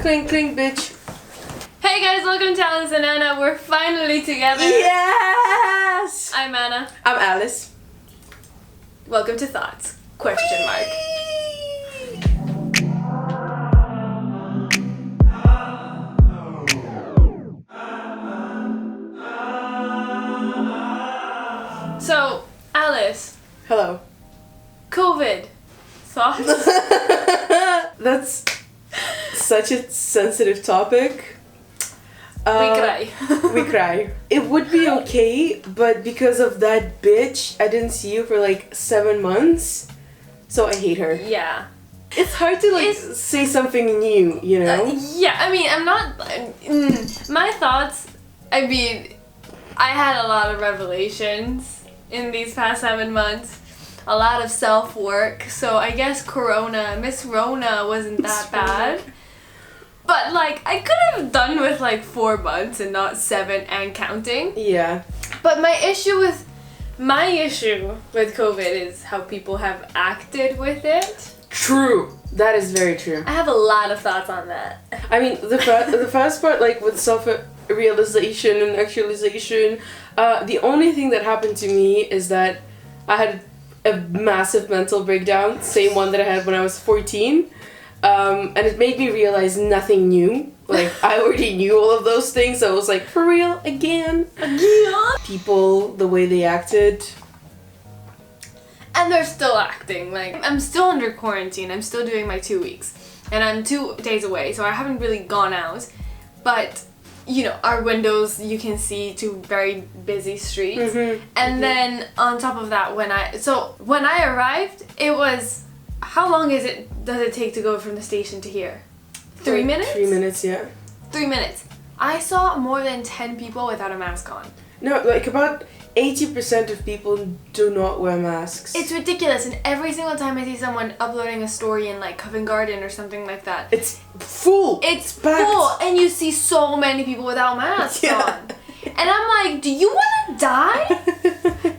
Clink, clink, bitch. Hey guys, welcome to Alice and Anna. We're finally together. Yes! I'm Anna. I'm Alice. Welcome to Thoughts? Question mark. So, Alice. Hello. COVID. Thoughts? That's such a sensitive topic. We cry. We cry. It would be okay, but because of that bitch, I didn't see you for like 7 months. So I hate her. Yeah. It's hard to say something new, you know? Yeah, I mean, I'm not... my thoughts, I mean, I had a lot of revelations in these past 7 months. A lot of self-work. So I guess Miss Rona wasn't that bad. But like, I could have done with like 4 months and not 7 and counting. Yeah. But my issue with COVID is how people have acted with it. True. That is very true. I have a lot of thoughts on that. I mean, the first part, like with self-realization and actualization, the only thing that happened to me is that I had a massive mental breakdown, same one that I had when I was 14. And it made me realize nothing new. Like, I already knew all of those things, so I was like, for real? Again? People, the way they acted. And they're still acting. Like, I'm still under quarantine. I'm still doing my 2 weeks. And I'm 2 days away, so I haven't really gone out. But, you know, our windows, you can see 2 very busy streets. And then, on top of that, when I arrived, it was... How long does it take to go from the station to here? 3 minutes? 3 minutes, yeah. 3 minutes. I saw more than 10 people without a mask on. No, like about 80% of people do not wear masks. It's ridiculous, and every single time I see someone uploading a story in like Covent Garden or something like that, it's full. It's packed. full, and you see so many people without masks on. And I'm like, do you want to die?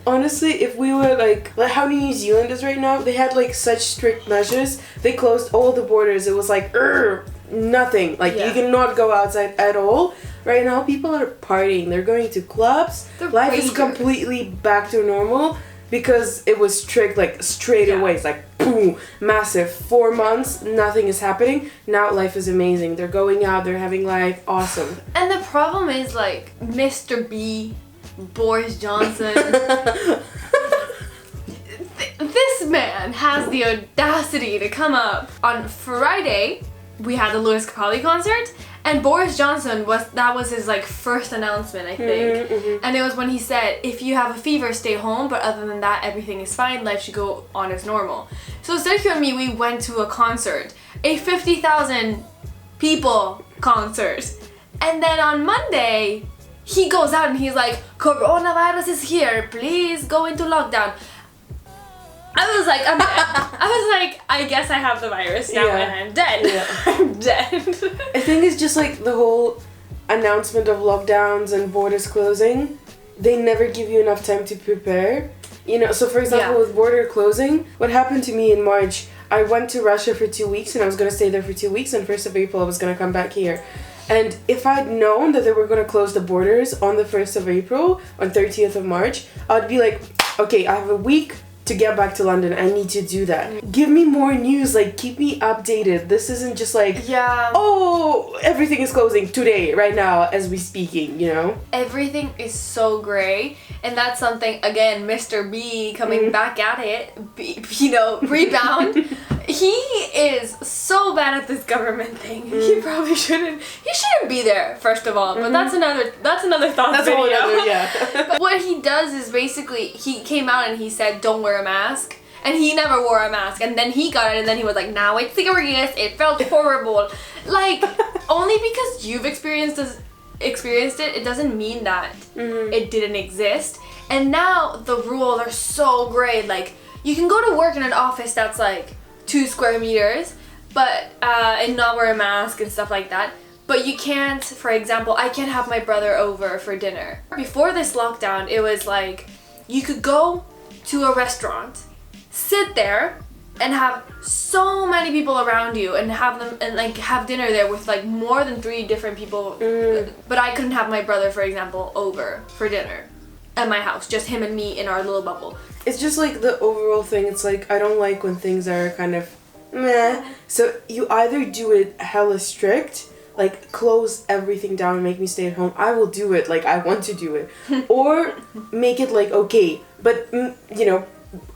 Honestly, if we were like how New Zealand is right now, they had like such strict measures. They closed all the borders. It was like, nothing. Like, you cannot go outside at all. Right now, people are partying. They're going to clubs. Life is completely back to normal because it was strict, like, straight away. It's like, boom, massive. 4 months, nothing is happening. Now life is amazing. They're going out. They're having life. Awesome. And the problem is, like, Mr. B, Boris Johnson... This man has the audacity to come up on Friday. We had the Louis Capaldi concert, and Boris Johnson that was his like first announcement, I think. And it was when he said, if you have a fever, stay home, but other than that, everything is fine, life should go on as normal. So Sergio and me, we went to a concert, a 50,000 people concert. And then on Monday, he goes out and he's like, coronavirus is here, please go into lockdown. I was like, I'm dead. I guess I have the virus now and I'm dead. Yeah. I'm dead. I think it's just like the whole announcement of lockdowns and borders closing. They never give you enough time to prepare. You know, so for example, with border closing, what happened to me in March, I went to Russia for 2 weeks and I was going to stay there for 2 weeks, and 1st of April I was going to come back here. And if I'd known that they were going to close the borders on the 1st of April, on 30th of March, I'd be like, okay, I have a week to get back to London. I need to do that. Give me more news, like keep me updated. This isn't just like, oh, everything is closing today, right now, as we speaking, you know? Everything is so gray, and that's something, again, Mr. B coming back at it, rebound. He is so bad at this government thing. He probably shouldn't be there, first of all, but that's another thought That's video. But what he does is basically, he came out and he said, don't wear a mask. And he never wore a mask. And then he got it and then he was like, now it's serious. It felt horrible. Like, only because you've experienced it, it doesn't mean that it didn't exist. And now the rules are so gray. Like, you can go to work in an office that's like 2 square meters, but and not wear a mask and stuff like that. But you can't, for example, I can't have my brother over for dinner. Before this lockdown, it was like, you could go to a restaurant, sit there, and have so many people around you and have them and like have dinner there with like more than 3 different people. But I couldn't have my brother, for example, over for dinner at my house, just him and me in our little bubble. It's just like the overall thing. It's like I don't like when things are kind of meh. So you either do it hella strict, like close everything down and make me stay at home. I will do it, like I want to do it. Or make it like okay, but you know,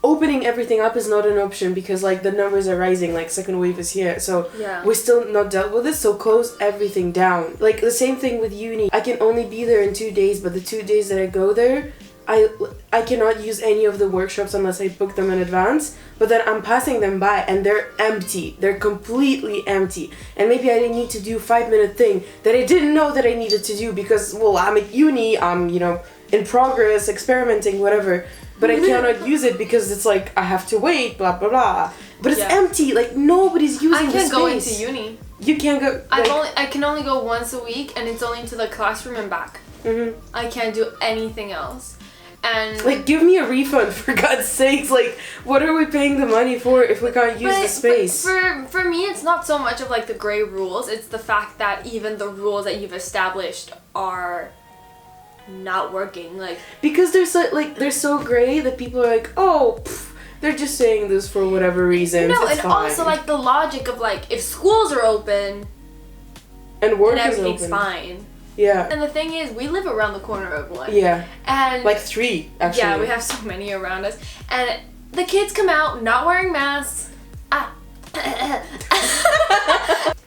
opening everything up is not an option because like the numbers are rising, like second wave is here, so we're still not dealt with it, so close everything down. Like the same thing with uni. I can only be there in 2 days, but the 2 days that I go there, I cannot use any of the workshops unless I book them in advance, but then I'm passing them by and they're empty. They're completely empty. And maybe I didn't need to do 5-minute thing that I didn't know that I needed to do because, well, I'm at uni, I'm, you know, in progress, experimenting, whatever. But I cannot use it because it's like, I have to wait, blah, blah, blah. But it's empty, like nobody's using the space. I can't go into uni. You can't go... I can only go once a week and it's only to the classroom and back. I can't do anything else. And like, give me a refund for God's sakes. Like, what are we paying the money for if we can't use the space? For me, it's not so much of like the gray rules. It's the fact that even the rules that you've established are not working. Like, because they're so gray that people are like, oh, they're just saying this for whatever reason. No, and fine. Also like the logic of like if schools are open and work is everything's open, fine. Yeah. And the thing is, we live around the corner of one. Yeah. And like 3, actually. Yeah, we have so many around us. And the kids come out not wearing masks,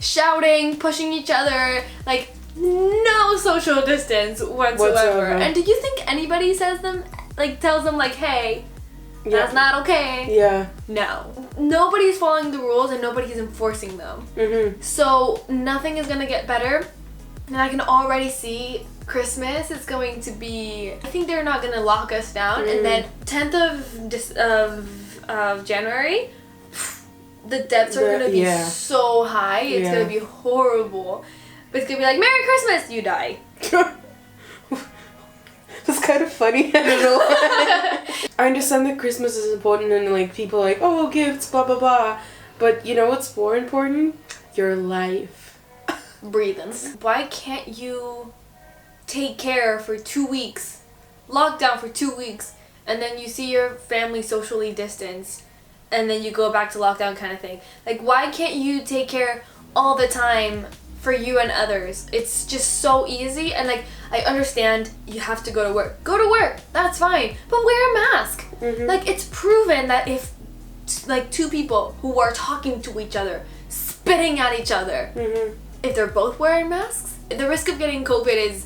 shouting, pushing each other, like no social distance whatsoever. And do you think anybody tells them like, hey, that's not okay? Yeah. No. Nobody's following the rules and nobody's enforcing them. So nothing is gonna get better. And I can already see Christmas is going to be... I think they're not going to lock us down. And then 10th of January, the deaths are going to be so high. It's going to be horrible. But it's going to be like, Merry Christmas, you die. That's kind of funny. I don't know. I understand that Christmas is important and like people are like, oh, gifts, blah, blah, blah. But you know what's more important? Your life. Breathing. Why can't you take care for 2 weeks, lockdown for 2 weeks, and then you see your family socially distanced, and then you go back to lockdown kind of thing? Like, why can't you take care all the time for you and others? It's just so easy, and like, I understand you have to go to work. Go to work, that's fine, but wear a mask. Like, it's proven that if like 2 people who are talking to each other, spitting at each other, if they're both wearing masks, the risk of getting COVID is,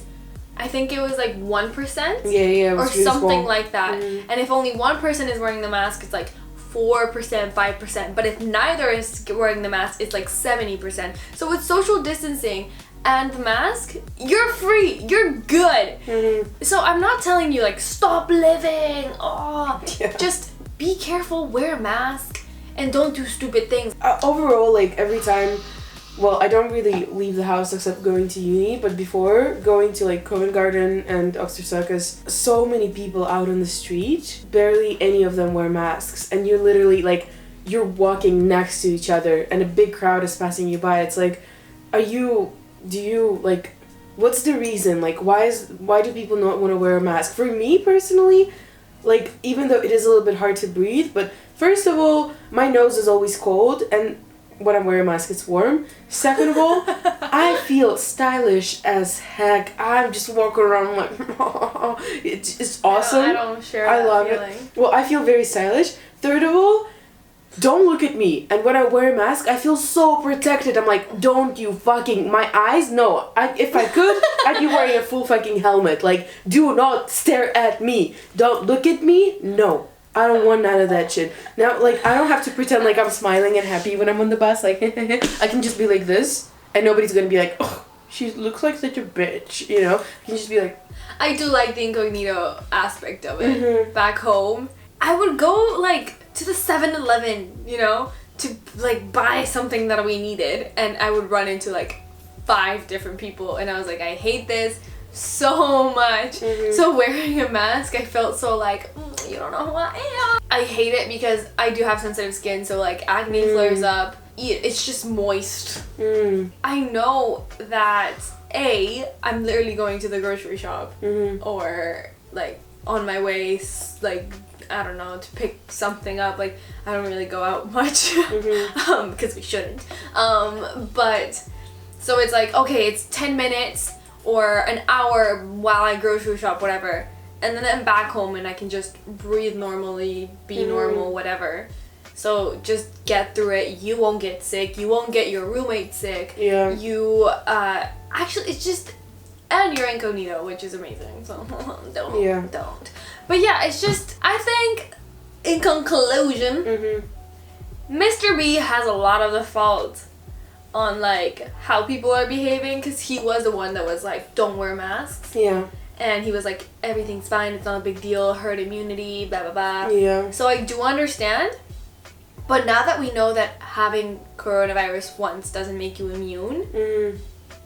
I think it was like 1%? Yeah, or something like that. And if only one person is wearing the mask, it's like 4%, 5%. But if neither is wearing the mask, it's like 70%. So with social distancing and the mask, you're free, you're good. So I'm not telling you like, stop living, just be careful, wear a mask, and don't do stupid things. Overall, like every time, well, I don't really leave the house except going to uni, but before going to like Covent Garden and Oxford Circus, so many people out on the street, barely any of them wear masks, and you're literally like, you're walking next to each other and a big crowd is passing you by. It's like, what's the reason? Like, why do people not want to wear a mask? For me personally, like, even though it is a little bit hard to breathe, but first of all, my nose is always cold, and when I'm wearing a mask, it's warm. Second of all, I feel stylish as heck. I'm just walking around like, it's awesome. I don't share that love feeling. it. Well, I feel very stylish. Third of all, don't look at me. And when I wear a mask, I feel so protected. I'm like, don't you fucking... My eyes? No. If I could, I'd be wearing a full fucking helmet. Like, do not stare at me. Don't look at me. No. I don't want none of that shit. Now, like, I don't have to pretend like I'm smiling and happy when I'm on the bus. Like, I can just be like this, and nobody's gonna be like, oh, she looks like such a bitch, you know? You can just be like... I do like the incognito aspect of it. Back home, I would go, like, to the 7-Eleven, you know, to, like, buy something that we needed, and I would run into, like, 5 different people, and I was like, I hate this. so much. So wearing a mask, I felt so like, you don't know who I am. I hate it because I do have sensitive skin, so like acne flares up. It's just moist. I know that I'm literally going to the grocery shop or like on my way, like I don't know, to pick something up. Like I don't really go out much because we shouldn't. But so it's like, okay, it's 10 minutes or an hour while I grocery shop, whatever, and then I'm back home and I can just breathe normally, be normal, whatever. So just get through it. You won't get sick. You won't get your roommate sick. Yeah. You actually, it's just, and you're incognito, which is amazing. So don't. But yeah, it's just, I think in conclusion, Mr. B has a lot of the fault on like how people are behaving, because he was the one that was like, don't wear masks. Yeah. And he was like, everything's fine, it's not a big deal, herd immunity, blah blah blah. Yeah. So I do understand. But now that we know that having coronavirus once doesn't make you immune,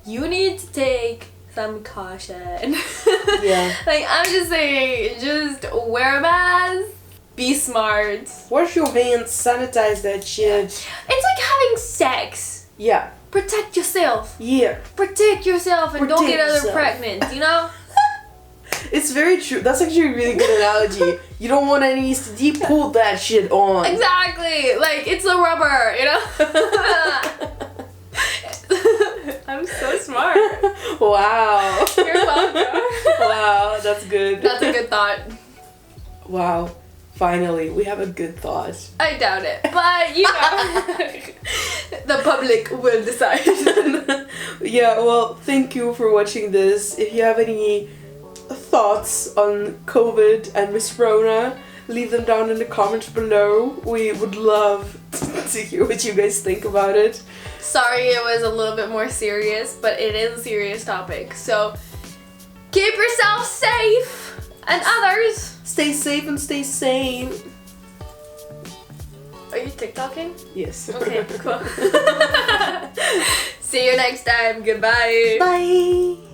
you need to take some caution. Yeah. Like, I'm just saying, just wear a mask, be smart. Wash your hands, sanitize that shit. It's like having sex. Yeah. Protect yourself. Yeah. Protect yourself and don't get others pregnant, you know? It's very true. That's actually a really good analogy. You don't want any STD, pull that shit on. Exactly. Like, it's a rubber, you know? I'm so smart. Wow. You're welcome. Wow, that's good. That's a good thought. Wow. Finally, we have a good thought. I doubt it. But, you know, the public will decide. Yeah, well, thank you for watching this. If you have any thoughts on COVID and Miss Rona, leave them down in the comments below. We would love to hear what you guys think about it. Sorry it was a little bit more serious, but it is a serious topic. So keep yourself safe and others. Stay safe and stay sane. Are you TikToking? Yes. Okay, cool. See you next time. Goodbye. Bye.